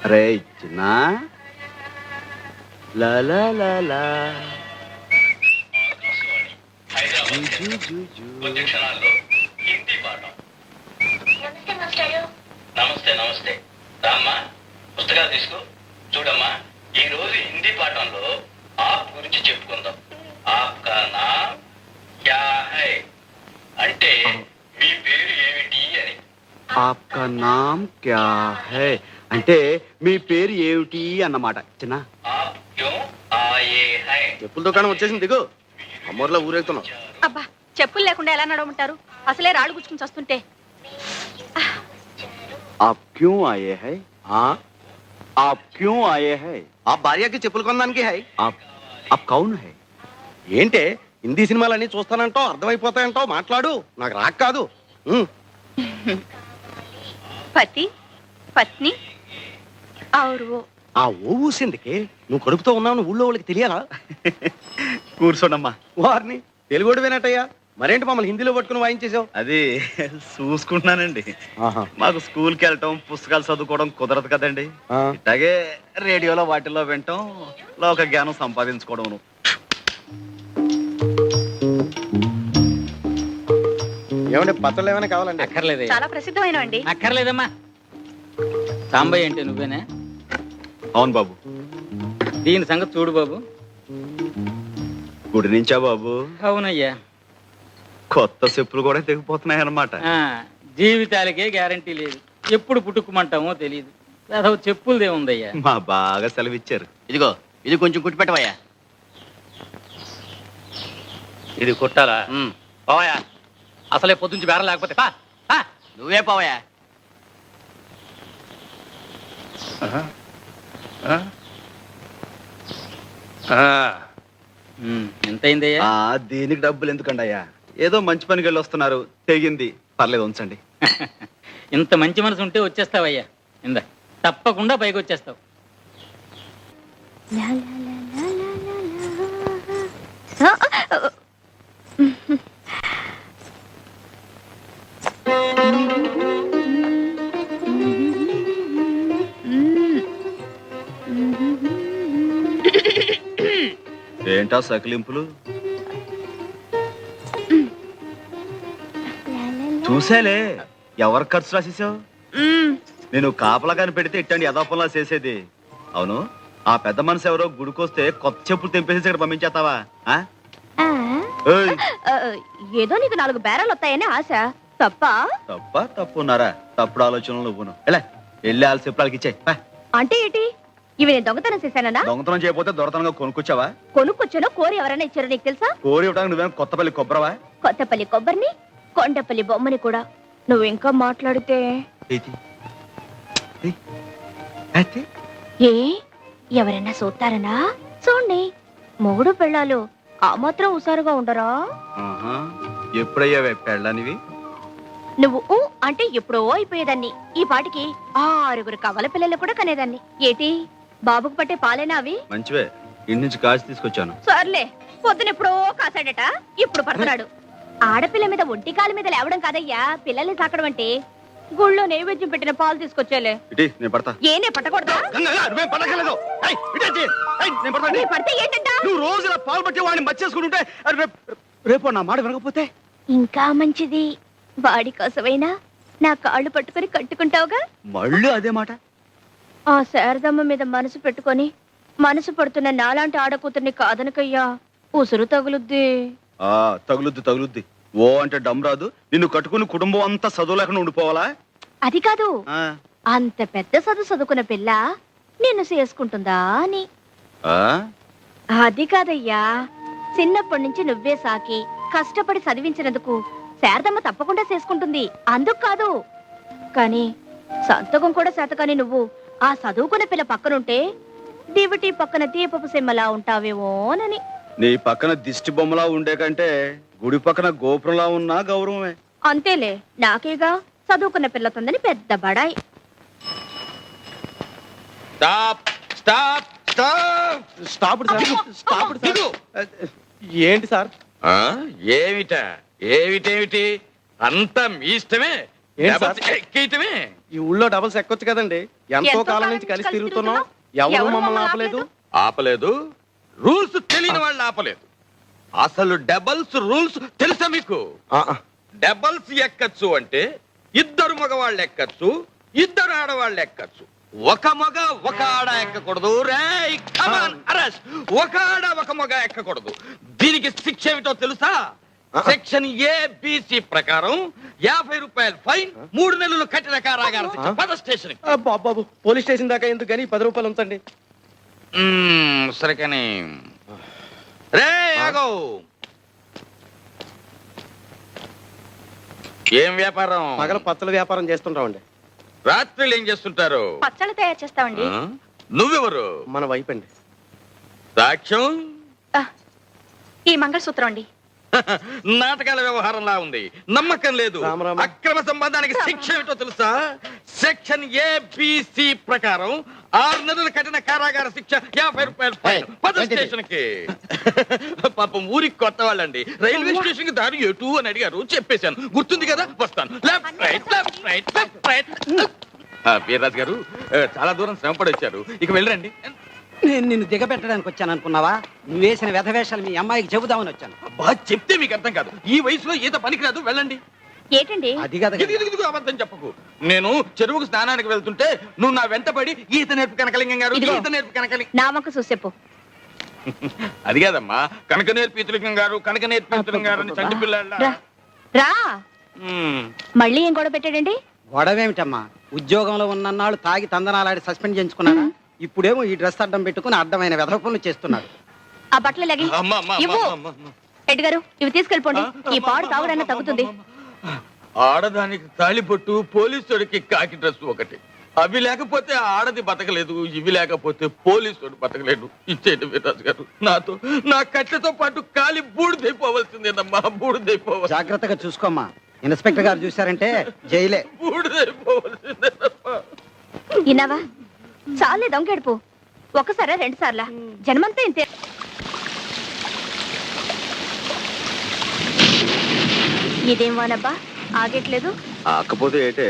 అరే చిన్న లా లా లా లా నమస్తే నమస్తే రామ్మా పుస్తకాలు తీసుకో. చూడమ్మా, ఈ రోజు హిందీ పాఠంలో ఆప్ గురించి చెప్పుకుందాం. ఆప్ కా నామ్ క్యా హై అంటే మీ పేరు ఏమిటి అని. ఆప్కా నామ్ క్యా హై అంటే మీ పేరు ఏమిటి అన్నమాట. చిన్న ఆప్ క్యూ ఆయే హై. చెప్పుల దుకాణం వచ్చేసింది, దిగు. అమ్మోర్లో ఊరేగుతున్నాం. అబ్బా, చెప్పులు లేకుండా ఎలా నడవమంటారు? అసలే రాళ్ళు గుచ్చుకుని వస్తుంటే. आप क्यों आए हैं? आप क्यों आए हैं? ఆ భార్యకి చెప్పులు కొనడానికి హై. आप कौन है? ఏంటే హిందీ సినిమాలన్నీ చూస్తానంటావు, అర్థమైపోతాయంటావు, మాట్లాడు. నాకు రాక కాదు. పతి పత్ని और वो ఆ ఓ ఊసిందికి నువ్వు కడుపుతో ఉన్నావు ఊళ్ళో వాళ్ళకి తెలియాలా? కూర్చోండమ్మా. వారిని తెలుగుడు వినట్టయ్యా. మరేంటి మమ్మల్ని హిందీలో పట్టుకుని వాయించేసావు? అది చూసుకుంటున్నానండి. మాకు స్కూల్కి వెళ్ళటం, పుస్తకాలు చదువుకోవడం కుదరదు కదండి. ఇట్లాగే రేడియోలో వాటిల్లో వినటం, లోక జ్ఞానం సంపాదించుకోవడం. ఏమంటే పచ్చళ్ళు ఏమైనా కావాలండి? అక్కర్లేదు, చాలా ప్రసిద్ధమైన అండి. అక్కర్లేదమ్మా. సాంబయ్య అంటే నువ్వేనా? అవును బాబు. దీని సంగతి చూడు బాబు. గుడి నుంచా బాబు? అవునయ్యా. కొత్త చెప్పులు కూడా తెగిపోతున్నాయి అన్నమాట. జీవితాలకే గ్యారంటీ లేదు, ఎప్పుడు పుట్టుకుమంటామో తెలియదు. అదో చెప్పులదే ఉందయ్యా. మా బాగా సెలవిచ్చారు. ఇదిగో, ఇది కొంచెం కుట్టి పెట్టవయ్యా. ఇది కుట్టాలా? పోవయ్యా, అసలే పొద్దుంచి బేరం లేకపోతే నువ్వే పోవయ్యా. ఎంతైందయ్యా? దీనికి డబ్బులు ఎందుకండి అయ్యా? ఏదో మంచి పనికి వెళ్ళి వస్తున్నారు, తెగింది, పర్లేదు ఉంచండి. ఇంత మంచి మనసు ఉంటే వచ్చేస్తావయ్యా. ఇందా, తప్పకుండా పైకి వచ్చేస్తావు. ఏంటా సకిలింపులు? చూసేలే, ఎవరు ఖర్చు రాసేసావు? నేను కాపలాగాని పెడితే ఇట్టండి యథాపంలా చేసేది. అవును, ఆ పెద్ద మనసు ఎవరో గుడికొస్తే కొత్త చెప్పులు తెంపేసి ఇక్కడ పంపించేస్తావా? ఏదో నీకు 4 బేరాలు వస్తాయని ఆశ. తప్పున్నారా? తప్పుడు ఆలోచనలు నువ్వును. వెళ్ళి వాళ్ళ చెప్పులకి ఇచ్చాయి. అంటే ఏంటి? ఇవి నేను దొంగతనం చేశానా? దొంగతనం చేయకపోతే దొరతనంగా కొనుక్కొచ్చావా? కొనుక్కొచ్చానో కోరి ఎవరైనా ఇచ్చారో నీకు తెలుసా? కోరి ఇవ్వడానికి నువ్వేం కొత్తపల్లి కొబ్బరవా? కొత్తపల్లి కొబ్బరిని, కొండపల్లి బొమ్మని కూడా. నువ్వు ఇంకా మాట్లాడితే ఏ ఎవరైనా చూస్తారనా? చూడండి, మొగుడు పెళ్ళాలు ఆ మాత్రం హుషారుగా ఉండరా? ఎప్పుడయ్యావే పెళ్ళనివి? నువ్వు అంటే ఎప్పుడో అయిపోయేదాన్ని. ఈ పాటికి 6 కవల పిల్లలు కూడా కనేదాన్ని. ఏటి బాబుకు పట్టే పాలేనా అవి? మంచివే, ఇంటి నుంచి కాచి తీసుకొచ్చాను. సర్లే, పొద్దునెప్పుడో కాసాడట, ఇప్పుడు పడుతున్నాడు. ఆడపిల్ల మీద ఒంటి కాలు మీద లేవడం కాదయ్యా పిల్లల్ని సాకడం అంటే. గుళ్ళో నైవేద్యం పెట్టిన పాలు తీసుకొచ్చేలే. నేను పడతా. ఏనే పట్టకూడదా? పడితే ఏంటంట? నువ్వు రోజు ఇలా పాలు పట్టి వాడిని మర్చేసుకుంటుంటే రేపు నా మాట వినకపోతే ఇంకా మంచిది. వాడి కోసమైనా నా కాళ్ళు పట్టుకొని కట్టుకుంటావుగా. మళ్ళీ అదే మాట? ఆ శారదమ్మ మీద మనసు పెట్టుకొని మనసు పడుతున్న నాలాంటి ఆడకూతుర్ని కాదనకయ్యా, ఉసురు తగులుద్ది. తగులుద్ది. ఓ అంటే డమ్ రాదు. నిన్ను కట్టుకుని కుటుంబం అంతా చదువు లేకుండా ఉండిపోవాలా? అది కాదు, అంత పెద్ద చదువుకున్న పిల్ల నిన్ను చేసుకుంటుందా అని. అది కాదయ్యా, చిన్నప్పటి నుంచి నువ్వే సాకి కష్టపడి చదివించినందుకు శారదమ్మ తప్పకుండా చేసుకుంటుంది, అందుకు కాదు. కానీ సంతకం కూడా శాతకాని నువ్వు ఆ చదువుకున్న పిల్ల పక్కనుంటే దివిటి పక్కన దీపపు సిమ్మలా ఉంటావేమోనని. నీ పక్కన దిష్టి బొమ్మలా ఉండే కంటే గుడి పక్కన గోపురంలా ఉన్నా గౌరవమే. అంతేలే, నాకేగా చదువుకున్న పిల్లతుందని పెద్ద బడాయి. ఏంటి సార్? ఏమిటా? ఏమిటేమిటి అంతా మీ ఇష్టమే. ఏంటి సార్? డబల్స్ ఎక్కేయటమే. ఈ ఊళ్ళో డబుల్స్ ఎక్కొచ్చు కదండి. ఎంతో కాలం నుంచి కలిసి తిరుగుతున్నాం. ఎవరు మమ్మల్ని ఆపలేదు. ఆపలేదు. రూల్స్ తెలియని వాళ్ళు ఆపలేదు. అసలు డబల్స్ రూల్స్ తెలుసా మీకు? డబల్స్ ఎక్కచ్చు అంటే ఇద్దరు మగవాళ్ళు ఎక్కచ్చు, ఇద్దరు ఆడవాళ్ళు ఎక్కచ్చు. ఒక మగ ఒక ఆడ ఎక్కకూడదు. రేయ్ కమాన్ అరెస్ట్. ఒక ఆడ ఒక మగ ఎక్కకూడదు. దీనికి శిక్ష ఏమిటో తెలుసా? సెక్షన్ ఏబిసి ప్రకారం 50 రూపాయలు ఫైన్, 3 నెలలు కఠిన కారాగార శిక్ష. పద స్టేషన్. బాబు పోలీస్ స్టేషన్ దాకా ఎందుకు కానీ 10 రూపాయలు ఉంచండి. సరే కానీ రే ఆగో. ఏం వ్యాపారం? పగల పచ్చల వ్యాపారం చేస్తుంటామండి. రాత్రులు ఏం చేస్తుంటారు? పచ్చళ్ళు తయారు చేస్తామండి. ఆ? నువ్వెవరు? మన వైపు అండి. సాక్ష్యం? ఈ మంగళసూత్రం అండి. నాటకాల వ్యవహారంలా ఉంది. నమ్మకం లేదు. రామ రామ. అక్రమ సంబంధానికి శిక్ష ఏమిటో తెలుసా? సెక్షన్ ఏబిసి ప్రకారం 6 నెలల కఠిన కారాగార శిక్ష, 50 రూపాయలు ఫైన్. పద స్టేషన్ కి. పాపం ఊరికి కొత్త వాళ్ళండి. రైల్వే స్టేషన్ కి దారి ఎటు అని అడిగారు, చెప్పేశాను. గుర్తుంది కదా? వస్తాను. Left right left right left right. Veerraju గారు చాలా దూరం శ్రమపడి వచ్చారు, ఇక వెళ్ళండి. నేను నిన్ను దిగబెట్టడానికి వచ్చాను అనుకున్నావా? నువ్వు వేసిన వ్యధవేషాలు మీ అమ్మాయికి చెబుదామని వచ్చాను. అబ్బా చెప్తే మీకు అర్థం కాదు. ఈ వయసులో ఈత పనికిరాదు, వెళ్ళండి. ఏంటండి? అది కదా ఇదిగో అబద్ధం చెప్పకు. నేను చెరువుకు స్నానానికి వెళ్తుంటే నువ్వు నా వెంటపడి ఈత నేర్పు కనకలింగం గారు, ఇదిగో. ఈత నేర్పు కనకలింగం. నా వంక చూసేపు. అది కాదమ్మా, కనక నేర్పు ఈతలింగం గారు, కనక నేర్పు ఈతలింగం గారు అని చంటి పిల్లల. రా రా. మళ్ళీ ఏం గొడవ పెట్టాడండి? గొడవేమిటమ్మా? ఉద్యోగంలో ఉన్నన్నాళ్ళు తాగి తందనాలాడి సస్పెండ్ చేయించుకున్నాడా? ఇప్పుడేమో ఈ డ్రెస్ అడ్డం పెట్టుకుని అడ్డమైన వెధవ పనులు చేస్తున్నాడు. ఆ బట్టలు లగి ఇవ్వు. రెడ్డి గారు ఇవి తీసుకెళ్ళిపోండి. ఈ పాడు తాగుడన్నా తగ్గుతుంది. ఆడదానికి తాళిబొట్టు, పోలీసుడికి కాకి డ్రెస్ ఒకటి. అవి లేకపోతే ఆడది బతకలేదు, ఇవి లేకపోతే పోలీసుడు బతకలేడు. ఇచ్చేయండి వీర్రాజు గారు. నాతో నా కట్లతో పాటు కాలి బూడిదైపోవలసిందేనమ్మా, బూడిదైపోవాలి. జాగ్రత్తగా చూసుకోమ్మా. ఇన్స్పెక్టర్ గారు చూశారంటే జైలే. బూడిదైపోవలసిందేనమ్మా. విన్నావా? చాలే దొంగెడుపు. ఒకసారా 2 సార్లా? జన్మంతా ఇంతే. ఇదేం వానబ్బా ఆగట్లేదు. ఆకపోతే ఏటే,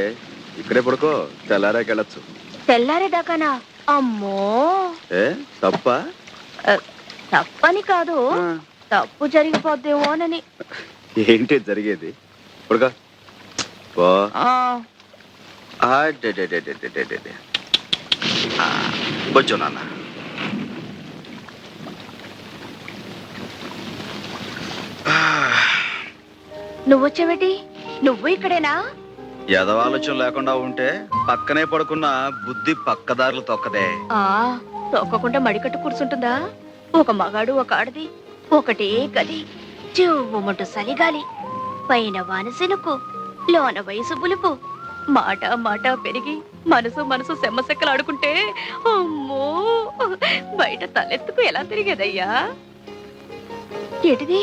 ఇక్కడే పడుకో, తెల్లారాకెళ్ళచ్చు. తెల్లారేదాకానా? అమ్మో. ఏ తప్ప? తప్పని కాదు, తప్పు జరిగిపోద్దేమోనని. ఏంటి జరిగేది? పడుకో. కొంచెం నాన్న. నువ్వొచ్చావేటి? నువ్వు ఇక్కడేనా? ఎదవాలోచన లేకుండా ఉంటే పక్కనే పడుకున్న బుద్ధి పక్కదారులు తొక్కదే. తొక్కకుండా మడికట్టు కూర్చుంటుందా? ఒక మగాడు ఒక ఆడది ఒకటే గది. చెవుమంటూ సలిగాలి, పైన వానసెనుకు, లోన వయసు బులుపు. మాట మాట పెరిగి మనసు మనసు సెమ్మసెక్కలు ఆడుకుంటే అమ్మో బయట తలెత్తుకు ఎలా తిరిగేదయ్యా? ఏంటిది?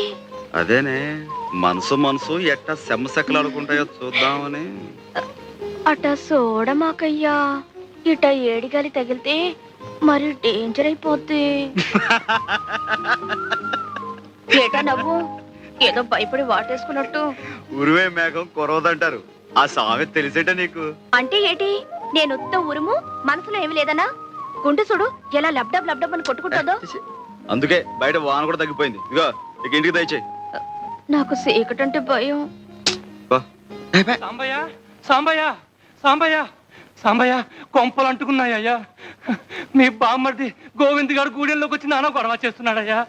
అదేనే, మనసు మనసు ఎట్టా సెమ్మసెక్కలు ఆడుకుంటాయో చూద్దామని. అట చూడమాకయ్యా, ఇట ఏడిగాలి తగిలితే మరి డేంజర్ అయిపోద్ది. ఏటా నవ్వు? ఏదో భయపడి వాటేసుకున్నట్టు. ఉరువే మేఘం కొరవదంటారు. ఆ సామెత తెలిసేట నీకు? అంటే ఏంటి? నేను ఉత్త ఉరుము, మనసులో ఏమి లేదనా? గుండె చూడు ఎలా లబ్డబ్ లబ్డబ్ అని కొట్టుకుంటుందో. అందుకే బయట వాన కూడా తగ్గిపోయింది. ఇగో ఇక ఇంటికి దయచేయి. నాకు సీకటంటే భయం. సాంబయ్య సాంబయ్య సాంబయ్య సాంబయ్య కొంపలు అంటుకున్నాయ్యా. మీ బామ్మర్ది గోవింద్ గారు గూడెంలోకి వచ్చి నాన్న గొడవ చేస్తున్నాడయ్యా.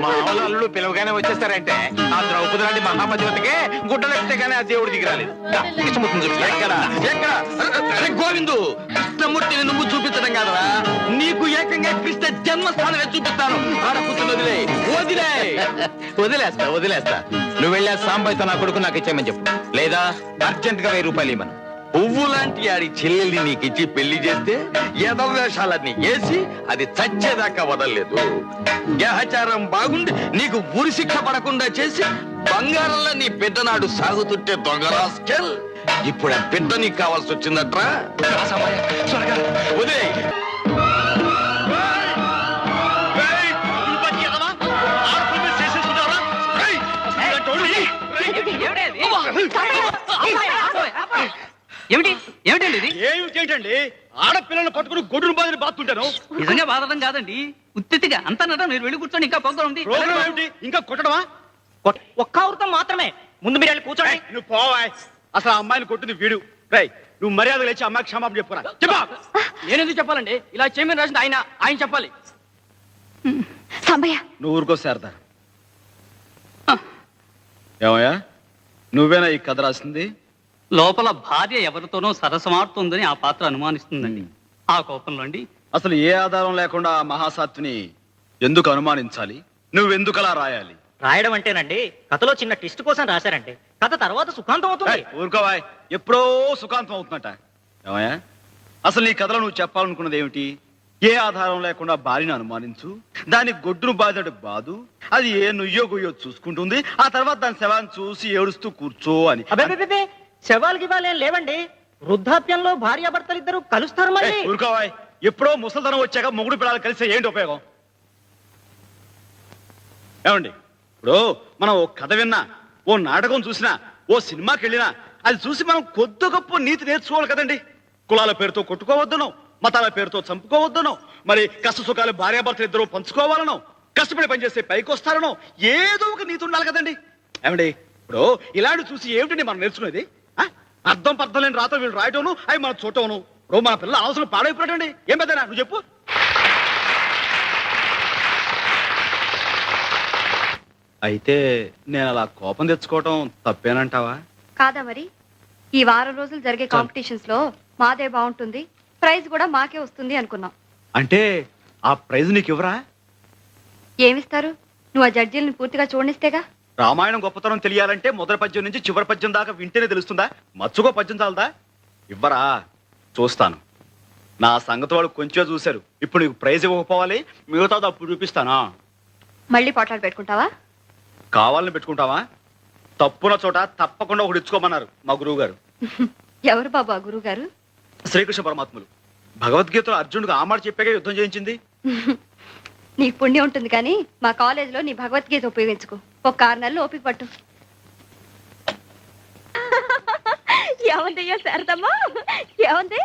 మామూలు పిలవగానే వచ్చేస్తారంటే ఆ ద్రౌపది లాంటి మహామతివతికే గుడ్డలెక్కితే గానీ ఆ దేవుడు దిగిరాలేదు. గోవిందు, కృష్ణమూర్తిని నువ్వు చూపించడం కాదరా, నీకు ఏకంగా కృష్ణ జన్మస్థానమే చూపిస్తాను. ఆడపుత్రులు వదిలేస్తా. నువ్వు వెళ్ళా సాంబయ్యతో నా కొడుకు నాకు ఇచ్చేయమని చెప్పు, లేదా అర్జెంట్ గా 1000 రూపాయలు ఇవ్వను. పువ్వు లాంటి ఆడి చెల్లెల్ని నీకిచ్చి పెళ్లి చేస్తే ఎదవేషాలన్నీ వేసి అది చచ్చేదాకా వదలలేదు. గ్రహచారం బాగుండి నీకు ఉరి శిక్ష పడకుండా చేసి బంగారంలో నీ పెద్దనాడు సాగుతుంటే దొంగరాస్కెల్ ఇప్పుడు ఆ బిడ్డ నీకు కావాల్సి వచ్చిందట్రా వదిలేయ్. ఏమిటి ఏమిటండి ఇది ఏమిటండి ఆడపిల్లలు పట్టుకుని గొడ్డును బాధని బాతుంటాను. నిజంగా బాధడం కాదండి, ఉత్తిగా అంతా నట మీరు వెళ్ళి కూర్చొని ఇంకా ప్రోగ్రాం ఉంది. ప్రోగ్రామ్ ఏమిటి? ఇంకా కొట్టడమా? ఒక్క అవృతం మాత్రమే, ముందు మీరు వెళ్ళి కూర్చోండి. ఏయ్, నువ్వు పోవాయ్. అసలు ఆ అమ్మాయిని కొట్టింది వీడు. రేయ్, నువ్వు మర్యాద లేచి అమ్మాయికి క్షమాపణ చెప్పురా. చెప్పా. నేను ఎందుకు చెప్పాలండి? ఇలా చేయమని రాసింది ఆయన చెప్పాలి. సాంబయ్య నువ్వు ఊరుకో శారదా. ఏమయ్యా, నువ్వేనా ఈ కథ రాసింది? లోపల భార్య ఎవరితోనో సరసమాడుతుందని ఆ పాత్ర అనుమానిస్తుందండి. ఆ కోపంలో అండి. అసలు ఏ ఆధారం లేకుండా ఆ మహాసాత్విని ఎందుకు అనుమానించాలి? నువ్వెందుకు అలా రాయాలి? రాయడం అంటేనండి కథలో చిన్న ట్విస్ట్ కోసం రాశారంటే కథ తర్వాత సుఖాంతం అవుతుంది. ఏయ్, ఊరుకోవాయ్. ఎప్పుడో సుఖాంతం అవుతుందట. ఏమయ్యా, అసలు నీ కథలో నువ్వు చెప్పాలనుకున్నది ఏమిటి? ఏ ఆధారం లేకుండా భార్యను అనుమానించు, దాని గొడ్డును బాధడు బాదు, అది ఏ నుయ్యో గుయ్యో చూసుకుంటుంది, ఆ తర్వాత దాని శవాన్ని చూసి ఏడుస్తూ కూర్చో అని. అబ్బే శవాలకి ఇవ్వాలేం లేవండి. వృద్ధాప్యంలో భార్యాభర్తలు ఇద్దరు కలుస్తారు మళ్ళీ. ఏయ్, ఊరుకోవాయ్. ఎప్పుడో ముసలితనం వచ్చాక మొగుడు పిల్లలు కలిస్తే ఏంటి ఉపయోగం? ఏమండి, ఇప్పుడు మనం ఓ కథ విన్నా, ఓ నాటకం చూసినా, ఓ సినిమాకి వెళ్ళినా అది చూసి మనం కొద్ది గొప్ప నీతి నేర్చుకోవాలి కదండి. కులాల పేరుతో కొట్టుకోవద్దనో, మతాల పేరుతో చంపుకోవద్దనో, మరి కష్ట సుఖాలు భార్యాభర్తలు ఇద్దరు పంచుకోవాలనో, కష్టపడి పనిచేస్తే పైకి వస్తారనో ఏదో ఒక నీతి ఉండాలి కదండి. ఏమండి, ఇప్పుడు ఇలాంటి చూసి ఏమిటండి మనం నేర్చుకునేది? అర్థం పర్థం లేని రాత వీళ్ళు రాయటోను, అవి మనం చూడటం. ఇప్పుడు మన పిల్లల అవసరం పాడైపోయాడండి. ఏం పెద్దనా నువ్వు చెప్పు. అయితే నేను అలా కోపం తెచ్చుకోవటం తప్పేనంటావా? కాదా మరి? ఈ వారం రోజులు జరిగే కాంపిటీషన్స్ లో మాదే బాగుంటుంది, ప్రైజ్ కూడా మాకే వస్తుంది అనుకున్నాం. అంటే ఆ ప్రైజ్ నీకు ఇవ్వరా? ఏమిస్తారు? నువ్వు ఆ జడ్జీలను పూర్తిగా చూడనిస్తేగా. రామాయణం గొప్పతనం తెలియాలంటే మొదటి పద్యం నుంచి చివరి పద్యం దాకా వింటేనే తెలుస్తుందా? మచ్చుకో పద్యం చాలదా? ఇవ్వరా? చూస్తాను. నా సంగతి వాళ్ళు కొంచెం చూశారు. ఇప్పుడు నీకు ప్రైజ్ ఇవ్వకపోవాలి, మిగతాది అప్పుడు చూపిస్తానా? మళ్ళీ పోట్లాడు పెట్టుకుంటావా? కావాలని పెట్టుకుంటావా? తప్పున చోట తప్పకుండా ఒకటి ఇచ్చుకోమన్నారు మా గురువు గారు. ఎవరు బాబు ఆ గురువు గారు? శ్రీకృష్ణ పరమాత్ములు. భగవద్గీతలో అర్జునుడికి ఆ మాట చెప్పాక యుద్ధం చేయించింది. నీకు పుణ్యం ఉంటుంది కానీ మా కాలేజీలో నీ భగవద్గీత ఉపయోగించుకో. ఒక 6 నెలలు ఓపిక పట్టు. ఏమందయ్యా శారదమ్మా, ఏమంది?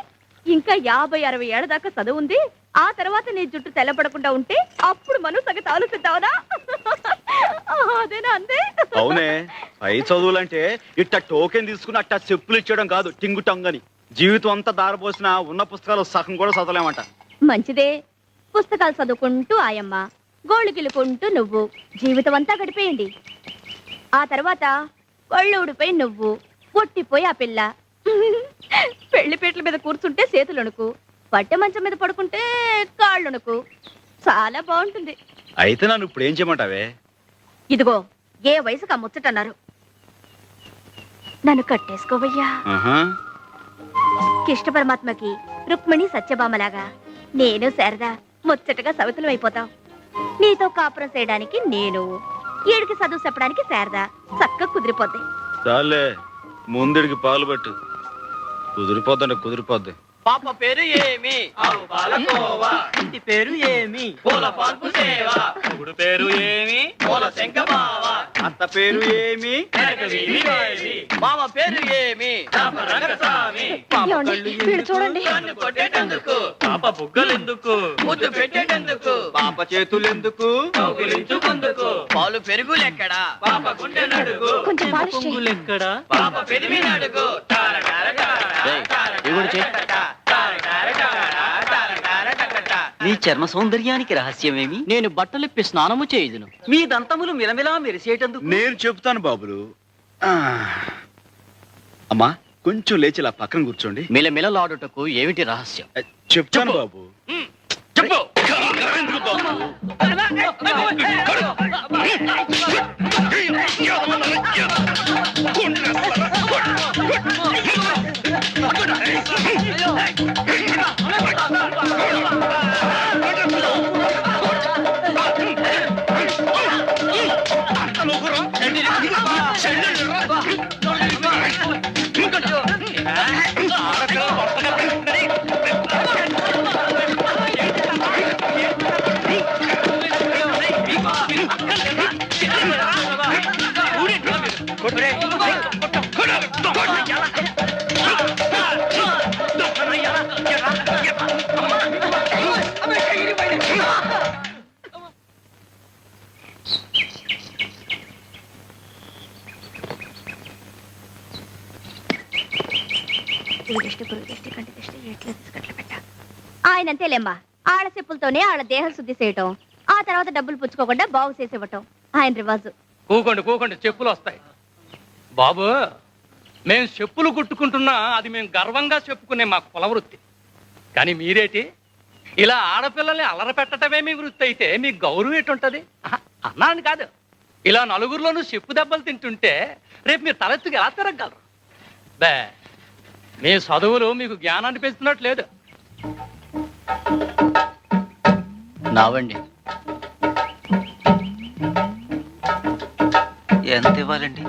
ఇంకా 50-60 ఏళ్ల దాకా చదువు ఉంది. ఆ తర్వాత నీ జుట్టు తెల్లబడకుండా ఉంటే అప్పుడు మనం సగతి ఆలోచిద్దావనా? అదేనా అందే? అవునే, పై చదువులంటే ఇట్ట టోకెన్ తీసుకుని అట్ట చెప్పులు ఇచ్చేయడం కాదు, టింగు టంగని. జీవితం అంతా దారపోసిన ఉన్న పుస్తకాలు సగం కూడా చదవలేమంట. మంచిదే. పుస్తకాలు చదువుకుంటూ ఆయమ్మ, గోళ్ళు గిలుకుంటూ నువ్వు జీవితం అంతా గడిపేయండి. ఆ తర్వాత కళ్ళు ఊడిపోయి నువ్వు, పొట్టిపోయి ఆ పిల్ల. పెళ్లి పీటల మీద కూర్చుంటే చేతులొణుకు, పట్టె మంచం మీద పడుకుంటే కాళ్ళొణుకు. చాలా బాగుంటుంది. అయితే నన్ను ఇప్పుడు ఏం చేయమంటావే? ఇదిగో, ఏ వయసుకు ఆ ముచ్చటన్నారు. నన్ను కట్టేసుకోవయ్యా. కృష్ణ పరమాత్మకి రుక్మిణి సత్యభామలాగా నేను శారద ముచ్చటగా సవితులం అయిపోతాం. నీతో కాపురం చేయడానికి నేను, ఏడికి చదువు చెప్పడానికి శారద. చక్కగా కుదిరిపోద్ది. చాలే, ముందుడికి పాలు పట్టు. కుదిరిపోద్దండి, కుదిరిపోద్ది. పాప పేరు ఏమి? ఇంటి పేరు ఏమి? పూల పాల్పు సేవ. గుడు పేరు ఏమి? పూల శంఖమావ. అత్త పేరు ఏమి? మామ పేరు ఏమి? ఏమండి? వీడు చూడండి. కన్ను కొట్టేటందుకు. పాప బుగ్గలెందుకు? ముద్దు పెట్టేటందుకు. పాప చేతులెందుకు? కౌగిలించుకుందుకు. పాలు పెరుగులెక్కడా? పాప గుండె నడుగు. కొంచెం పాలిష్ చేయి. పొంగులెక్కడా? పాప పెరిమి నడుగు. నీ చర్మ సౌందర్యానికి రహస్యమేమి? నేను బట్టలిప్పి స్నానము చేయుదును. మీ దంతములు మిలమిలా మెరిసేటందుకు. నేను చెప్తాను బాబులు. అమ్మా, కొంచెం లేచి ఇలా పక్కన కూర్చోండి. మిలమిలలాడుటకు ఏమిటి రహస్యం? చెప్తాను బాబు. చెప్పు. ఆయన అంతేలేమ్మా, ఆళ్ళ చెప్పులతోనే ఆళ్ళ దేహ శుద్ధి చేయటం, ఆ తర్వాత డబ్బులు పుచ్చుకోకుండా బాగు చేసి ఇవ్వటం ఆయన రివాజు. కూకోండి చెప్పులు వస్తాయి. బాబు, మేము చెప్పులు కుట్టుకుంటున్నా అది మేము గర్వంగా చెప్పుకునే మా కుల వృత్తి. కానీ మీరేటి ఇలా ఆడపిల్లల్ని అలర పెట్టడమే మీ వృత్తి అయితే మీ గౌరవం ఎటుంటది? అన్నాను కాదు, ఇలా నలుగురిలోనూ చెప్పు దెబ్బలు తింటుంటే రేపు మీరు తలెత్తుకు ఎలా తిరగలరు? బే, మీ చదువులు మీకు జ్ఞానాన్ని పెంచుతున్నట్టు లేదు. నావండి. ఎంత ఇవ్వాలండి?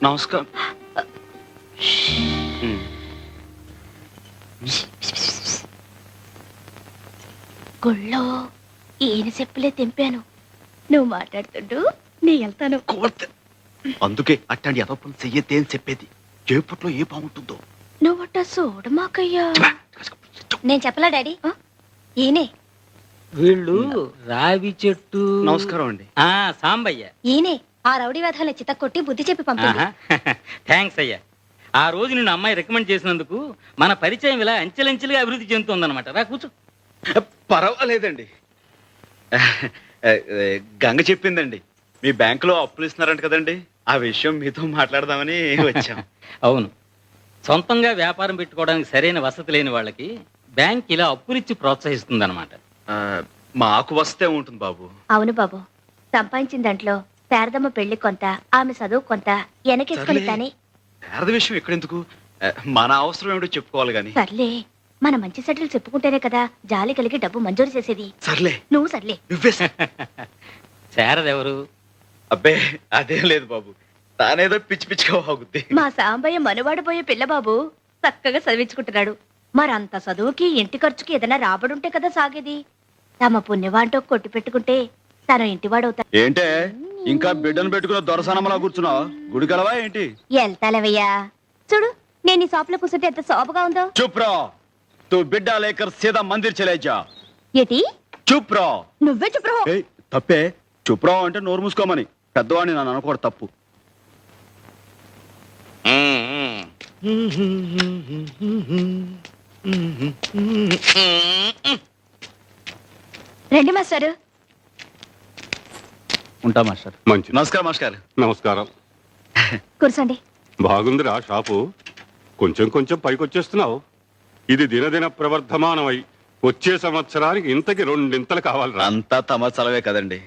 నమస్కారం. గుళ్ళో ఈయన చెప్పులే తెంపాను. నువ్వు మాట్లాడుతుండు నీ వెళ్తాను. అందుకే అట్లాంటి ఎదపని చెయ్యతే అని చెప్పేది. చేపట్లో ఏ బాగుంటుందో. నువ్వట చూడమాకయ్యా. నేను చెప్పలా డాడీ. ఈయనే వీళ్ళు రావి చెట్టు. నమస్కారం అండి. సాంబయ్య. ఈయనే ఆ రౌడీ వేధాలను చిత్త కొట్టి బుద్ధి చెప్పి పంపింది. థ్యాంక్స్ అయ్యా. ఆ రోజు నిన్ను అమ్మాయి రికమెండ్ చేసినందుకు మన పరిచయం ఇలా అంచెలంచెలుగా అభివృద్ధి చెందుతుందన్నమాట. రా కూర్చో. పర్వాలేదండి. గంగ చెప్పిందండి మీ బ్యాంకులో అప్పులు ఇస్తున్నారంట కదండి. ఆ విషయం మీతో మాట్లాడదామని వచ్చాం. అవును, సొంతంగా వ్యాపారం పెట్టుకోవడానికి సరైన వసతి లేని వాళ్ళకి బ్యాంక్ ఇలా అప్పులిచ్చి ప్రోత్సహిస్తుందన్నమాట. మాకు వస్తే ఉంటుంది బాబు. అవును బాబు, సంపాదించిన దాంట్లో శారదమ్మ పెళ్లి కొంత, ఆమె చదువు కొంత వెనకేసుకొని కానీ. శారద విషయం ఎక్కడెందుకు, మన అవసరం ఏమిటో చెప్పుకోవాలి గాని. సర్లే, మన మంచి సెటిల్ చెప్పుకుంటేనే కదా జాలి కలిగి డబ్బు మంజూరు చేసేది. సర్లే నువ్వు సర్లే. నువ్వే శారదెవరు? అబ్బే అదేం లేదు బాబు, తానేదో పిచ్చి పిచ్చిగా వాగుద్ది. మా సాంబయ్య మనవాడబోయే పిల్ల బాబు చక్కగా చదివించుకుంటున్నాడు. మరంత చదువుకి ఇంటి ఖర్చుకి ఏదైనా రాబడుంటే కదా సాగేది. తమ పుణ్యవాంటో కొట్టి పెట్టుకుంటే తన ఇంటివాడవుతా. ఏంటే ఇంకా బిడ్డను పెట్టుకున్న దొరసనమలా కూర్చున్నావు? గుడి కలవా ఏంటి? వెళ్తాలవయ్యా. చూడు, నేను ఈ షాప్ లో కూర్చుంటే ఎంత శోభగా ఉందో. चुप रहो, तू बिड्डा लेकर सीधा मंदिर चले जा. ఏటి? चुप रहो. నువ్వే చెప్పు. ఏయ్, తప్పే. चुप रहो అంటే నోరు మూసుకోమని. పెద్దవాడిని నన్ను అనుకోవడం తప్పు. రండి మాస్టారు. ఉంటా మాస్టర్. మంచి నమస్కారం మాస్టర్. నమస్కారం. కూర్చోండి. బాగుందిరా షాపు. కొంచెం కొంచెం పైకొచ్చేస్తున్నావు. ఇది దినదిన ప్రవర్ధమానమై వచ్చే సంవత్సరానికి ఇంతకి 2 ఇంతలు కావాలిరా. అంతా తమ చలవే కదండి.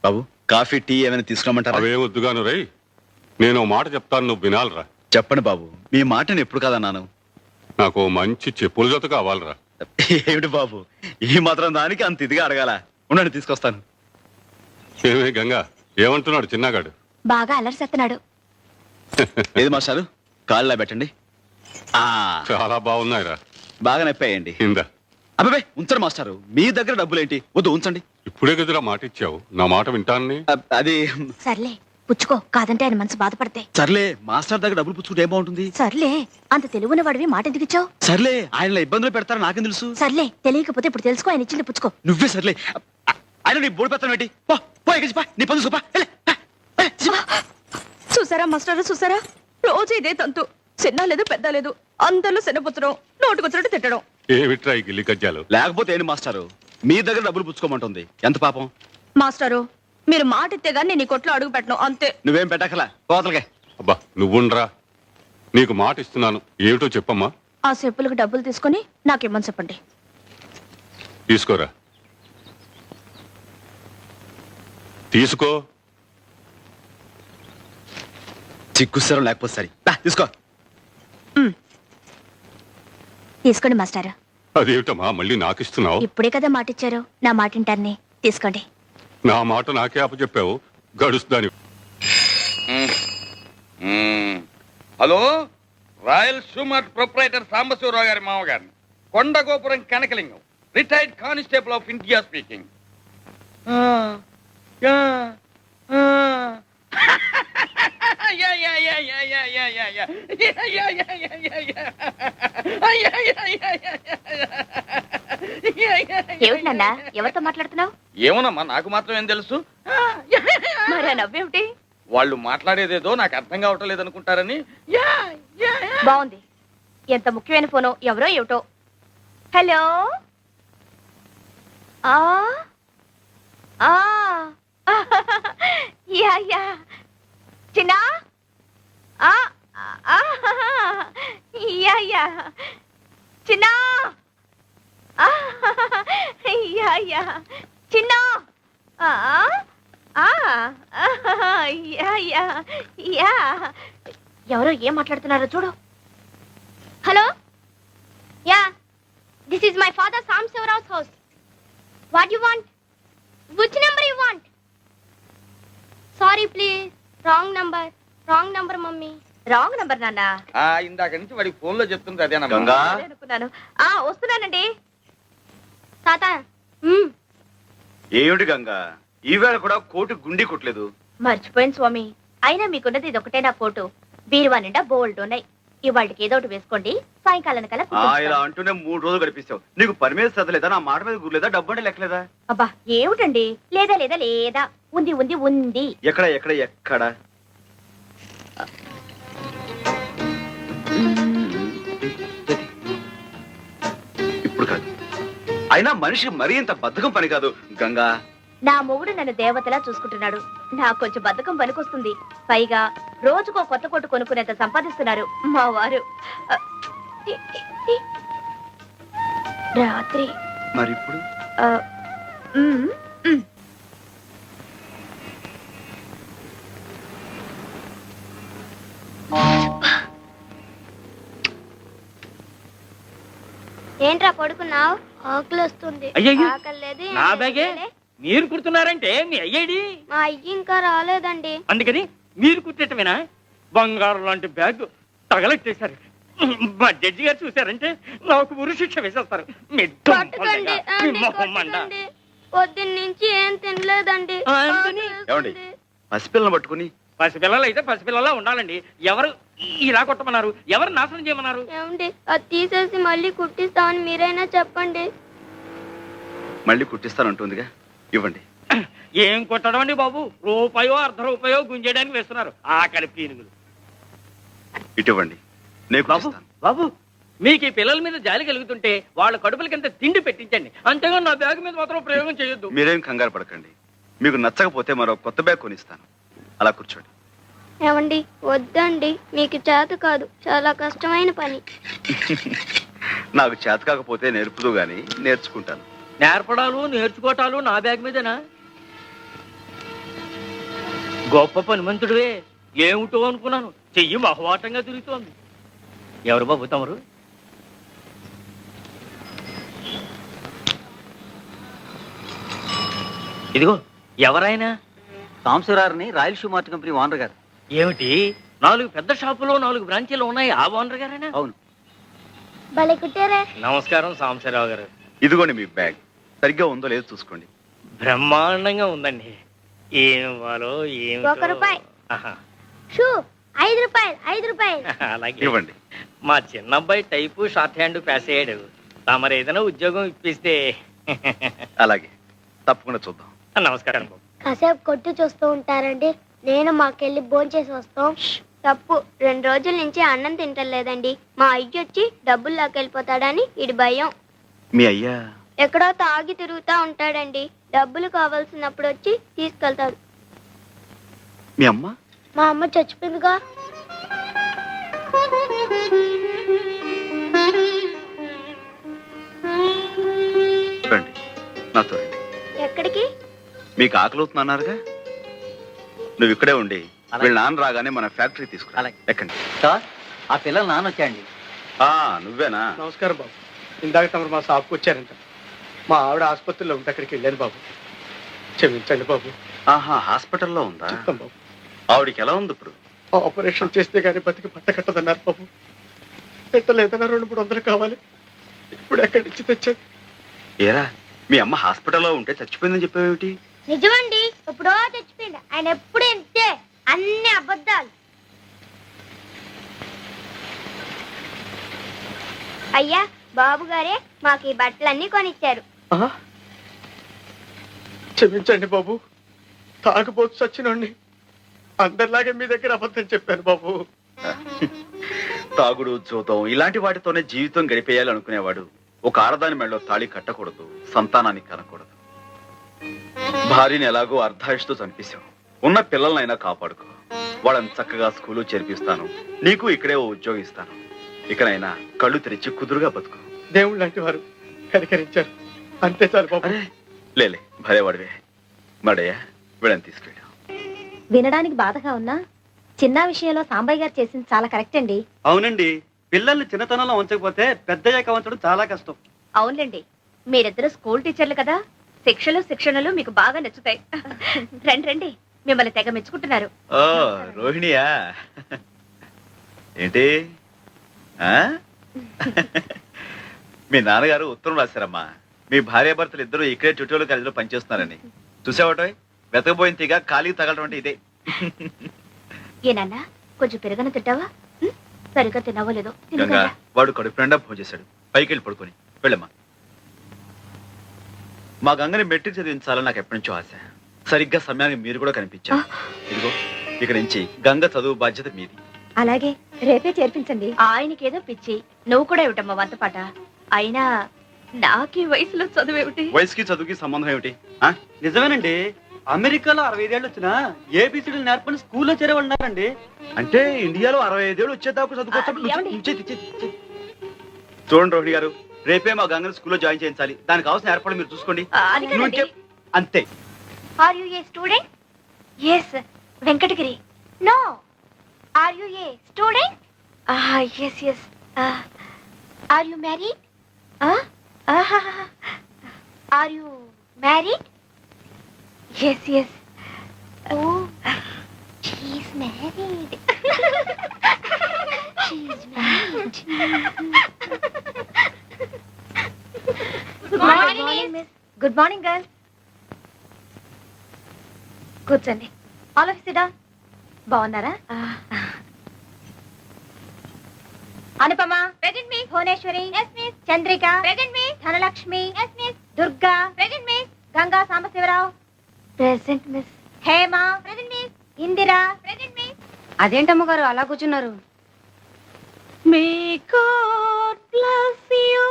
బాబు, కాఫీ టీ ఏమైనా తీసుకురామంటారా? అవే వద్దుగాను రై. నేను ఓ మాట చెప్తాను, నువ్వు వినాలిరా. చెప్పండి బాబు, మీ మాటని ఎప్పుడు కాదన్నాను. నాకు ఓ మంచి చెప్పుల జత కావాలిరా. ఏమిటి బాబు, ఈ మాత్రం దానికి అంత ఇదిగా అడగాల? ఉండండి, తీసుకొస్తాను. ఏమే గంగా, ఏమంటున్నాడు చిన్నగాడు? బాగా అలరిసేస్తున్నాడు. ఏది మాస్టారు, కాళ్ళలా పెట్టండి. చాలా బాగున్నాయిరా. బాగా నొప్పాయండి. ఇందా. అబ్బాయి ఉంచండి మాస్టారు, మీ దగ్గర డబ్బులేంటి? వద్దు, ఉంచండి. ఇప్పుడే కదరా మాట ఇచ్చావు, నా మాట వింటానని. అది సర్లే, పుచ్చుకో. కాదంటే ఆయన మనసు బాధపడితే. సర్లే, మాస్టర్ దగ్గర డబ్బులు పుచ్చుకుంటే ఏం బాగుంటుంది? సర్లే, అంత తెలుగున్న వాడివి మాట ఎందుకు ఇచ్చావు? సర్లే, ఆయన ఇబ్బందులు పెడతారా నాకేం తెలుసు? సర్లే, తెలియకపోతే ఇప్పుడు తెలుసుకో. ఆయన ఇచ్చింది పుచ్చుకో. నువ్వే సర్లే. ఆయన నీ బోడి పెడతాను ఏంటి? నీ పని చూపా. చూసారా మాస్టర్, చూసారా? రోజు ఇదే తంతు. చిన్న లేదు పెద్ద లేదు, అందరిలో చిన్నపుచ్చడం, నోటుకొచ్చినట్టు తిట్టడం. ఏమిట్రా ఈ గిల్లి కజ్జాలు? లేకపోతే ఏంటి మాస్టారు, మీ దగ్గర డబ్బులు పుచ్చుకోమంటుంది. ఎంత పాపం. మాస్టారు, మీరు మాట ఇస్తే గానీ నేను ఈ కొట్లో అడుగు పెట్టను, అంతే. నువ్వేం పెట్టకలా, పోతలకే. అబ్బా నువ్వుండ్రా, నీకు మాట ఇస్తున్నాను. ఏమిటో చెప్పమ్మా. ఆ చెప్పులకు డబ్బులు తీసుకుని నాకేమని చెప్పండి. తీసుకోరా. తీసుకో. చిక్కుసరం లేకపోతే సరే, తీసుకో. తీసుకోండి మాస్టారు. అదేమిటమ్మా మళ్ళీ నాకు ఇస్తున్నావు? ఇప్పుడే కదా మాట ఇచ్చారు, నా మాట వింటాన్ని. తీసుకోండి. నా మాట నాకే అప్పచెప్పావు, గడుస్తాని. Hello, royal shoe mart proprietor Sambasivarao గారి మామగారిని, Kondagopuram Kanakalingam, retired constable of India speaking. ఏమిటి నాన్న ఎవరితో మాట్లాడుతున్నావు? ఏమోనమ్మా, నాకు మాత్రం ఏం తెలుసు. మరి ఆ నవ్వేమిటి? వాళ్ళు మాట్లాడేదేదో నాకు అర్థం కావటం లేదనుకుంటారని. బాగుంది. ఎంత ముఖ్యమైన ఫోను, ఎవరో ఏమిటో. హలో. ఆ ఆ యా యా చిన్నా. ఆ ఆ యా యా చిన్నా. ఆ యా యా చిన్నా. ఆ ఆ యా యా యా. ఎవరో ఏం మాట్లాడుతున్నారో చూడు. Hello. Yeah, this is my father Sambasivarao's house. What you want? Which number you want? Sorry please, wrong number. Wrong number mummy. Wrong number నాన్న. ఇందాక నుంచి వాడికి ఫోన్ లో చెప్తుంది అదేనమ్మా. గంగా, అదే అనుకున్నాను. వస్తున్నానండి తాత. ఏమిటి గంగా, ఈవేళ కూడా కోటు గుండి కొట్టలేదు? మర్చిపోయింది స్వామి. అయినా మీకున్నది ఇదొకటే నా కోటు. బీరువా నిండా బోల్డ్ ఉన్నాయి. ఇవాళకి ఏదో ఒకటి వేసుకోండి, సాయంకాలం కల్లా ఇలా కుట్టిస్తాను. అంటూనే 3 రోజులు గడిపిస్తావు. నీకు పని మీద శ్రద్ధ లేదా? నా మాట మీద గుర్లేదా? డబ్బు అంటే లెక్కలేదా? అబ్బా ఏమిటండి, లేదా లేదా లేదా, ఉంది ఉంది ఉంది. ఎక్కడ ఎక్కడ ఎక్కడ? ఇప్పుడు కాదు. అయినా మనిషికి మరీ ఇంత బద్ధకం పని కాదు గంగా. నా మొగుడు నన్ను దేవతలా చూసుకుంటున్నాడు. నాకు కొంచెం బద్ధకం పనికొస్తుంది. పైగా రోజుకో కొత్త కొట్టు కొనుక్కునేంత సంపాదిస్తున్నారు మా వారు. రాత్రి మరి ఇప్పుడు ఆ, మ్, మ్. ఏంట్రా పడుకున్నావు? ఆకలి వస్తుంది. అయ్యయ్యో, ఆకలి లేదు, నా ఏం బ్యాగే లేదులే. మీరు కుడుతున్నారంటే మీ అయ్యేడి. మా అయ్యి ఇంకా రాలేదండి. అందుకని మీరు కుట్టేటమేనా? బంగారం లాంటి బ్యాగ్ తగలెట్టేశారు. మా జడ్జి గారు చూశారంటే నాకు ఉరి శిక్ష వేసేస్తారు. మీ పట్టుకోండి, పట్టుకోండి. పొద్దున్నుంచి ఏం తినలేదండి. అందుకని ఏమండి, పసిపిల్లని పట్టుకుని పసిపిల్లలు అయితే పసిపిల్లలా ఉండాలండి. ఎవరు ఇలా కొట్టమన్నారు? ఎవరు నాశనం చేయమన్నారు? ఏమండి, అది తీసేసి మళ్ళీ కుట్టిస్తామని మీరైనా చెప్పండి. మళ్ళీ కుట్టిస్తానంటుందిగా, ఇవ్వండి. ఏం కొట్టడం అండి బాబు? రూపాయో ₹1 గుంజేయడానికి వేస్తున్నారు. ఆకలి పీనుగులు. ఇటువంటి నేను బాబు కుట్టిస్తాను. బాబు, మీకు ఈ పిల్లల మీద జాలి కలుగుతుంటే వాళ్ళ కడుపులకి ఎంత తిండి పెట్టించండి. అంతేగాని నా బ్యాగ్ మీద మాత్రం ప్రయోగం చేయొద్దు. మీరేం కంగారు పడకండి. మీకు నచ్చకపోతే మరో కొత్త బ్యాగ్ కొనిస్తాను. అలా కూర్చోండి. ఏమండి, వద్దండి, మీకు చేత కాదు, చాలా కష్టమైన పని. నాకు చేత కాకపోతే నేర్పుదు గాని నేర్చుకుంటాను. నేర్పడాలు నేర్చుకోవటాలు నా బ్యాగ్ మీదేనా? గొప్ప పనిమంతుడివే. ఏమిటో అనుకున్నాను, చెయ్యి మహవాటంగా తిరుగుతోంది. ఎవరు బాబు తమరు? ఇదిగో ఎవరైనా? సాంబశివరావుని royal shoe mart company owner గారు. ఏమిటి, 4 పెద్ద షాపులో 4 బ్రాంచీలు ఉన్నాయి. ఆ ఓనర్ గారేనా? అవును. భలే కుట్టారే. నమస్కారం సాంబశివరావు గారు. ఇదిగోండి మీ బ్యాగ్. సరిగ్గా ఉందో లేదో చూసుకోండి. బ్రహ్మాండంగా ఉందండి. ఏం ఇవ్వాలో ఏమిటో. ₹1. ఆహా. షూ ₹5. అలాగే ఇవ్వండి. మా చిన్నబ్బాయి టైపు షార్ట్ హ్యాండ్ పాస్ అయ్యాడు. తమరు ఏదైనా ఉద్యోగం ఇప్పిస్తే. అలాగే, తప్పకుండా చూద్దాం. నమస్కారం బాబు. కాసేపు కొట్టు చూస్తూ ఉంటారండి. నేను మాకెళ్ళి భోంచేసి వస్తాం. తప్పు, 2 రోజుల నుంచి అన్నం తింటలేదండి. మా అయ్య వచ్చి డబ్బులు లాకెళ్ళిపోతాడని ఇడి భయం. మీ అయ్యా ఎక్కడో తాగి తిరుగుతా ఉంటాడండి. డబ్బులు కావాల్సినప్పుడు వచ్చి తీసుకెళ్తాడు. మీ అమ్మ? మా అమ్మ చచ్చిపోయిందిగా. రండి, నాతో రండి. ఎక్కడికి? మీకు ఆకలి అవుతుందన్నారుగా, నువ్వు ఇక్కడే ఉండి వీళ్ళ నాన్న రాగానే మన ఫ్యాక్టరీ తీసుకురా. అలాగే. ఎక్కండి. సార్, ఆ పిల్లలు నాన్న వచ్చాయండి. నువ్వేనా? నమస్కారం బాబు. ఇందాక తమరు మా షాప్కి వచ్చారంట. మా ఆవిడ ఆసుపత్రిలో ఉంటే అక్కడికి వెళ్ళాను బాబు. క్షమించండి బాబు. ఆహా, హాస్పిటల్లో ఉందా? చెప్తాం బాబు. ఆవిడికి ఎలా ఉంది ఇప్పుడు? ఆపరేషన్ చేస్తే కానీ బతికి పట్ట కట్టదన్నారు బాబు. పెట్టలేదన్నా 200-300 కావాలి. ఇప్పుడు ఎక్కడి నుంచి తెచ్చాను? ఏరా, మీ అమ్మ హాస్పిటల్లో ఉంటే చచ్చిపోయిందని చెప్పేవేమిటి? నిజమండి, ఎప్పుడో చచ్చిపోయింది. ఆయన ఎప్పుడు ఎంతే అన్ని అబద్ధాలు. అయ్యా, బాబు గారే మాకు ఈ బట్టలన్నీ కొనిచ్చారు. క్షమించండి బాబు, తాగుబోతు సచ్చినోడిని అందరిలాగే మీ దగ్గర అబద్ధం చెప్పాను బాబు. తాగుడు, జూతం ఇలాంటి వాటితోనే జీవితం గడిపేయాలి అనుకునేవాడు ఒక ఆడదాని మెడలో తాళి కట్టకూడదు, సంతానాన్ని కనకూడదు. భార్యని ఎలాగో అర్ధాయుషతో చంపేశావు. ఉన్న పిల్లలనైనా కాపాడుకో. వాళ్ళని చక్కగా స్కూలు చేర్పిస్తాను. నీకు ఇక్కడే ఓ ఉద్యోగం ఇస్తాను. ఇకనైనా కళ్ళు తెరిచి కుదురుగా బతుకు. దేవుళ్ళు లాంటి వారు కనికరించారు, అంతే చాలు బాబు. లేలే, భలేవాడివే. మడయ్యా, వీళ్ళని తీసుకెళ్ళాం. వినడానికి బాధగా ఉన్నా చిన్న విషయంలో సాంబయ్య గారు చేసింది చాలా కరెక్ట్ అండి. అవునండి, పిల్లల్ని చిన్నతనంలో ఉంచకపోతే పెద్దయ్యాక ఉంచడం చాలా కష్టం. అవునులేండి, మీరిద్దరు స్కూల్ టీచర్లు కదా, శిక్షణలు మీకు బాగా నచ్చుతాయి. రండి రండి, మిమ్మల్ని తెగ మెచ్చుకుంటున్నారు. ఓ రోహిణియా, ఏంటి మీ నాన్నగారు ఉత్తరం రాశారమ్మా. మీ భార్యాభర్తలు ఇద్దరు ఇక్కడే ట్యూటోరియల్ కాలేజీలో పనిచేస్తున్నారని. చూసావటో వెతకపోయిన తీగ ఖాళీకి తగలడం అంటే ఇదే. ఏనన్నా కొంచెం పెరగన తింటావా? సరిగ్గా తినవో లేదో. గంగా, వాడు కడుపు నిండా భోజేశాడు. పైకి వెళ్ళి పడుకొని వెళ్ళమ్మా. మా గంగని మెట్రిక్ చదివించాలని నాకు ఎప్పటి నుంచో ఆశ. సరిగ్గా సమయానికి మీరు కూడా కనిపించారు. ఇదిగో ఇక నుంచి గంగ చదువు బాధ్యత మీది. అలాగే, రేపే చేర్పించండి. ఆయనకేదో పిచ్చి, నువ్వు కూడా ఏమిటమ్మా వంతపాట. అయినా నాకు ఈ వయసులో చదువేమిటి? వయసుకి చదువుకి సంబంధం ఏమిటి? నిజమేనండి, అమెరికాలో 65 ఏళ్ళు వచ్చినా ఏబిసిడీలు నేర్పని స్కూల్లో చేరేవాళ్ళు ఉన్నారండి. అంటే ఇండియాలో 65 ఏళ్ళు వచ్చేదాకా చదువుకోవచ్చు. ఏమండి? చూడండి రోహిణి గారు, రేపే మా గంగని స్కూల్లో జాయిన్ చేయించాలి. దానికి కావాల్సిన ఏర్పాటు మీరు చూసుకోండి. అది కాదండి. అంతే. Are you a student? yes, Venkatagiri. no, are you a student? yes. Are you married? Are you married? yes. Oh, she's married. She's married. Good morning, miss. Good morning, girls. కూర్చోండి. ఆల్ ఆఫ్ సిడా బాగున్నారా? Anupama, present miss. Bhuvaneshwari, yes miss. Chandrika, present miss. Dhanalakshmi, yes miss. Durga, present miss. Ganga Sambasivarao, present miss. Hema, present miss. Indira, present miss. అదేంటమ్మ గారు అలా కూర్చున్నారు? May God bless you.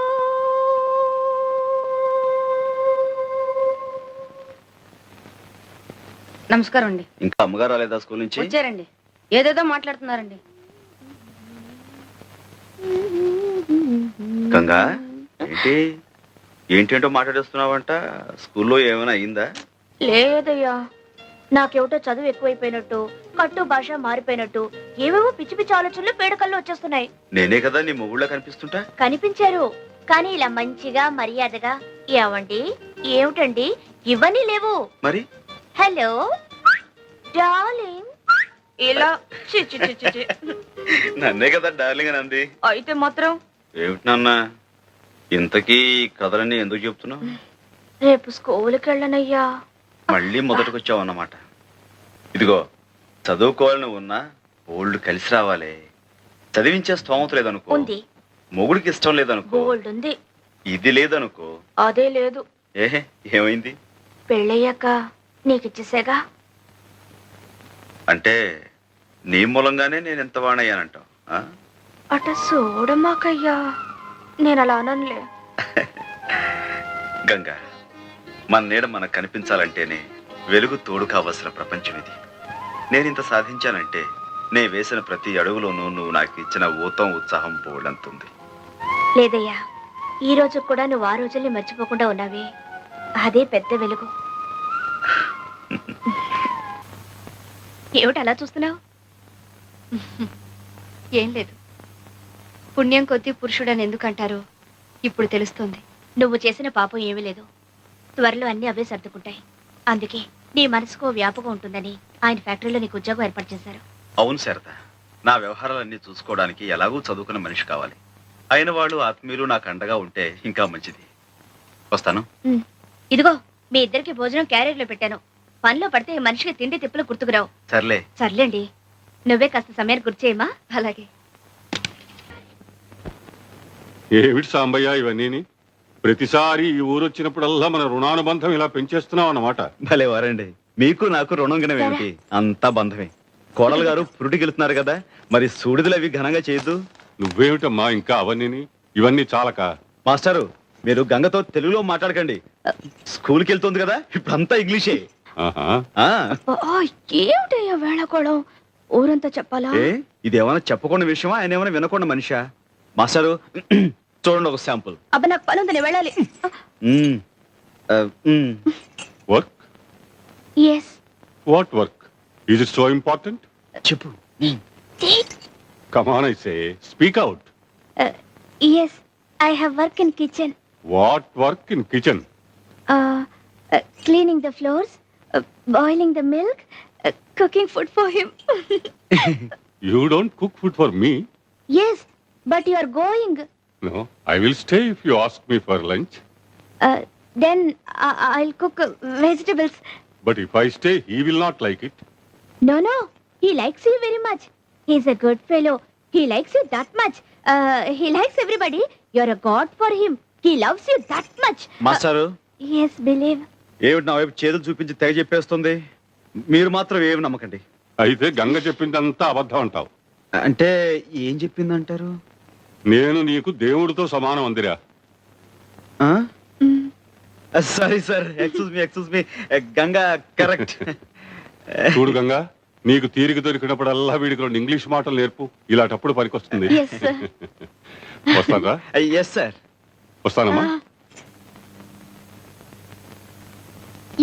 నమస్కారం అండి. ఇంకా అమ్మగారు రాలేదా స్కూల్ నుంచి? వచ్చారండి. ఏదేదో మాట్లాడుతున్నారండి. గంగా, ఏంటేంటో మాట్లాడేస్తున్నావంట. స్కూల్లో ఏమైనా అయిందా? లేదయ్యా, నాకేమిటో చదువు ఎక్కువైపోయినట్టు, కట్టు భాష మారిపోయినట్టు, ఏవేవో పిచ్చి పిచ్చి ఆలోచనలు పేడకల్లో వచ్చేస్తున్నాయి. నేనే కదా నీ మొగుళ్ళ కనిపిస్తుంటా? కనిపించారు, కానీ ఇలా మంచిగా మర్యాదగా ఏమండి, ఏమిటండి, ఇవన్నీ లేవు. మరి హలో డార్లింగ్, ఇలా చి చి చి చి చి. నన్నే కదా డార్లింగ్ అని అంది. అయితే మాత్రం ఏమిటి నాన్న, ఇంతకీ కథలన్నీ ఎందుకు చెప్తున్నావు? రేపు స్కూల్కి వెళ్ళనయ్యా. మళ్ళీ మొదటికొచ్చావు అన్నమాట. ఇదిగో, చదువుకోవాలని ఉన్నా ఓల్డ్ కలిసి రావాలి. చదివించే స్తోమత లేదనుకో, ఉంది. మొగుడికి ఇష్టం లేదనుకో, గోల్డ్ ఉంది. ఇది లేదనుకో. అదే లేదు. ఏమైంది? పెళ్ళయ్యాక నీకిచ్చేసేగా. అంటే నీ మూలంగానే నేను ఎంత వాణయ్యానంటావు? అట చూడమాకయ్యా, నేను అలా అనలే. గంగా, మన నీడ మనకు కనిపించాలంటేనే వెలుగు తోడు కావలసిన ప్రపంచం ఇది. నేనింత సాధించానంటే నే వేసిన ప్రతి అడుగులోనూ నువ్వు నాకు ఇచ్చిన ఊతం ఉత్సాహం పోలంతుంది. లేదయ్యా, ఈ రోజు కూడా నువ్వు ఆ రోజుల్ని మర్చిపోకుండా ఉన్నావే, అదే పెద్ద వెలుగు. ఏమిటి అలా చూస్తున్నావు? ఏం లేదు. పుణ్యం కొద్దీ పురుషుడని ఎందుకంటారో ఇప్పుడు తెలుస్తుంది. నువ్వు చేసిన పాపం ఏమీ లేదు. త్వరలో అన్ని అవే సర్దుకుంటాయి. అందుకే నీ మనసుకో వ్యాపకం ఉంటుందని ఆయన ఫ్యాక్టరీలో నీకు ఉద్యోగం ఏర్పాటు చేశారు. అవును శారద, నా వ్యవహారాలన్నీ చూసుకోవడానికి ఎలాగూ చదువుకున్న మనిషి కావాలి. అయిన వాళ్ళు ఆత్మీయులు నాకు అండగా ఉంటే ఇంకా మంచిది. వస్తాను. ఇదిగో, మీ ఇద్దరికి భోజనం క్యారియర్లో పెట్టాను. పనిలో పడితే మనిషికి తిండి తిప్పులు గుర్తుకురావు. సర్లేండి, నువ్వే కాస్త సమయాన్ని గుర్చేయమా. అలాగే. ఏమిటి సాంబయ్య ఇవన్నీ? ప్రతిసారి ఈ ఊరు వచ్చినప్పుడల్లా మన రుణానుబంధం ఇలా పెంచేస్తున్నాం అన్నమాట. భలే వారండి. మీకు నాకు రుణం గినవేమిటి, అంతా బంధమే. కోడలు గారు పురుటికెళ్తున్నారు కదా, మరి సూడిదలు అవి ఘనంగా చేయొద్దు. నువ్వేమిటమ్మా ఇంకా అవన్నీ ఇవన్నీ చాలక? మాస్టారు, మీరు గంగతో తెలుగులో మాట్లాడకండి. స్కూల్కి వెళ్తుంది కదా, ఇప్పుడు అంతా ఇంగ్లీషే. ఆహా. ఆ, ఏమిటయ్యా వేళకోళం? ఊరంతా చెప్పాలా? ఏ ఇదేమైనా చెప్పకుండా విషయమా, ఆయన ఏమైనా వినకుండా మనిషా? మాస్టారు చూడండి ఒక శాంపుల్. అబ్బా నాకు పని ఉంది, నేను వెళ్ళాలి. Work? Yes. What work? Is it so important? చెప్పు. Come on, I say, speak out. Yes, I have work in kitchen. What work in kitchen? Cleaning the floors, boiling the milk, cooking food for him. You don't cook food for me? Yes, but you are going. No, I will stay if you ask me for lunch. Then I'll cook vegetables. But if I stay, he will not like it. No, he likes you very much. He's a good fellow. He likes you that much. He likes everybody. You're a god for him. He loves you that much. మాస్టారు, Yes, believe. ఏమిటి నా వైపు చేతులు చూపించి తెగ చెప్పేస్తుంది? మీరు మాత్రం ఏమి నమ్మకండి. అయితే గంగ చెప్పిందంతా అబద్ధం అంటావు. అంటే ఏం చెప్పిందంటారు? నేను నీకు దేవుడితో సమానం అందిరా. Sorry sir, excuse me. Ganga correct. చూడు గంగా, నీకు తీరిక దొరికినప్పుడల్లా వీడికి 2 ఇంగ్లీష్ మాటలు నేర్పు. ఇలాంటప్పుడు పనికొస్తుంది. Yes, sir. వస్తానరా? Yes sir. వస్తానమ్మా.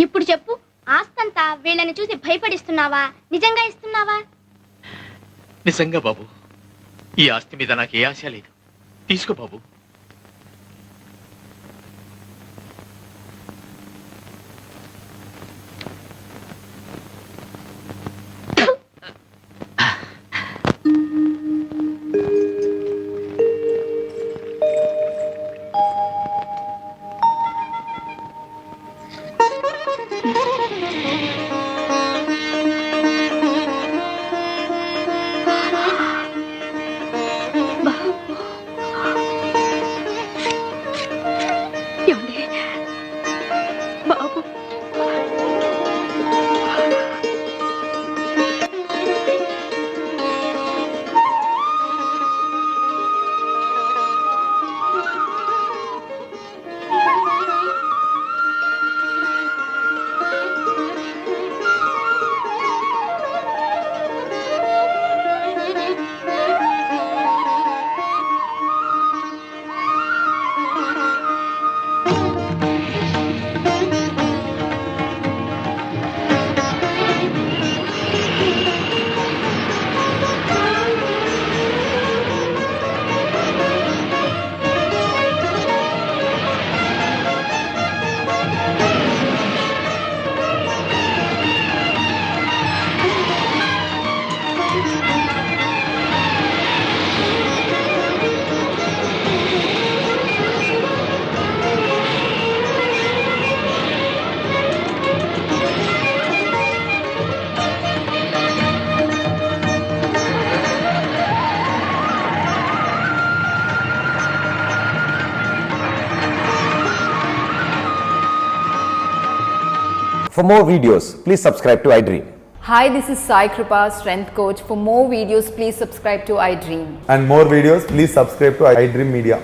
ఇప్పుడు చెప్పు, ఆస్తంతా వీళ్ళని చూసి భయపడిస్తున్నావా, నిజంగా ఇస్తున్నావా? నిజంగా బాబు, ఈ ఆస్తి మీద నాకు ఏ ఆశ లేదు. తీసుకో బాబు. బాబు, For more videos, please subscribe to iDream. Hi, this is Sai Kripa, Strength Coach. For more videos, please subscribe to iDream. And more videos, please subscribe to iDream Media.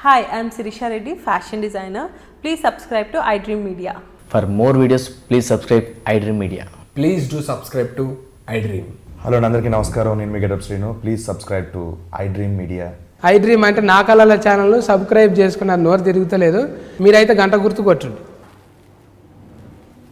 Hi, I am Sirisha Reddy, fashion designer. Please subscribe to iDream Media. For more videos, please subscribe iDream Media. Please do subscribe to iDream. Hello, Nandarki Namaskaram. Nenu me getup Srinu. Please subscribe to iDream Media. iDream అంటే నా కళల channel subscribe చేసుకున్నారు, నోరు తిరుగుతలేదు. మీరైతే గంట గుర్తు కొట్టండి.